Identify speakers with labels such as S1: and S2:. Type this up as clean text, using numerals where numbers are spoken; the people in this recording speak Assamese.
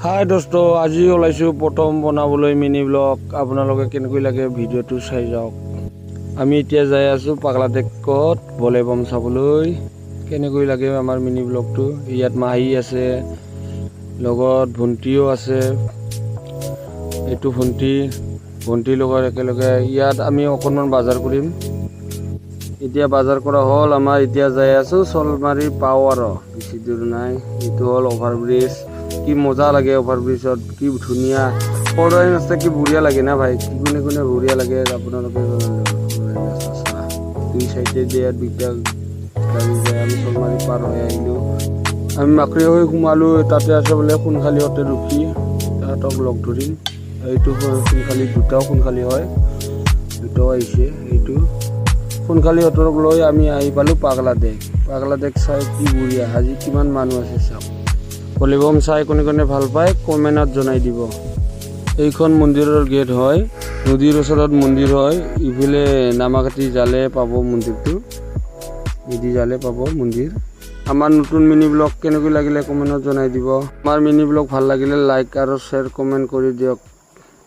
S1: হাই দোস্ত, আজি ওলাইছোঁ প্ৰথম বনাবলৈ মিনি ব্লগ। আপোনালোকে কেনেকৈ লাগে ভিডিঅ'টো চাই যাওক। আমি এতিয়া যাই আছোঁ পাগলাদেকত ভলীবল চাবলৈ। কেনেকৈ লাগে আমাৰ মিনি ব্লগটো। ইয়াত মাহী আছে, লগত ভণ্টিও আছে। এইটো ভণ্টিৰ লগত একেলগে ইয়াত আমি অকণমান বজাৰ কৰিম। এতিয়া বজাৰ কৰা হ'ল আমাৰ। এতিয়া যাই আছোঁ চলমাৰী পাওঁ আৰু বেছি দূৰ নাই। এইটো হ'ল অভাৰব্ৰিজ। কি মজা লাগে অভাৰব্ৰিজত, কি ধুনীয়া সৰুৱাই ৰাস্তা, কি বঢ়িয়া লাগে না ভাই। কি কোনে বঢ়িয়া লাগে আপোনালোকে দুই চাইডে দিয়ে দুইটা গাড়ী যায়। আমি চলমাৰী পাৰ হৈ আহিলোঁ। আমি মাকৰি হৈ সোমালোঁ। তাতে আছে বোলে সোণখালীহঁতে ৰখি, তাহাঁতক লগ ধৰিম। এইটো সোণখালী, দুটাও সোণখালী হয়, দুটাও আহিছে। এইটো সোণখালীহঁতক লৈ আমি আহি পালোঁ পাগলাদেক চাই কি বঢ়িয়া। আজি কিমান মানুহ আছে চাওক। ভলীবল চাই কোনে ভাল পায় কমেণ্টত জনাই দিব। এইখন মন্দিৰৰ গেট হয়, নদীৰ ওচৰত মন্দিৰ হয়। ইফালে নামাকাটি জালে পাব মন্দিৰটো, এদি জালে পাব মন্দিৰ। আমাৰ নতুন মিনি ব্লগ কেনেকৈ লাগিলে কমেণ্টত জনাই দিব। আমাৰ মিনি ব্লগ ভাল লাগিলে লাইক আৰু শ্বেয়াৰ কমেণ্ট কৰি দিয়ক।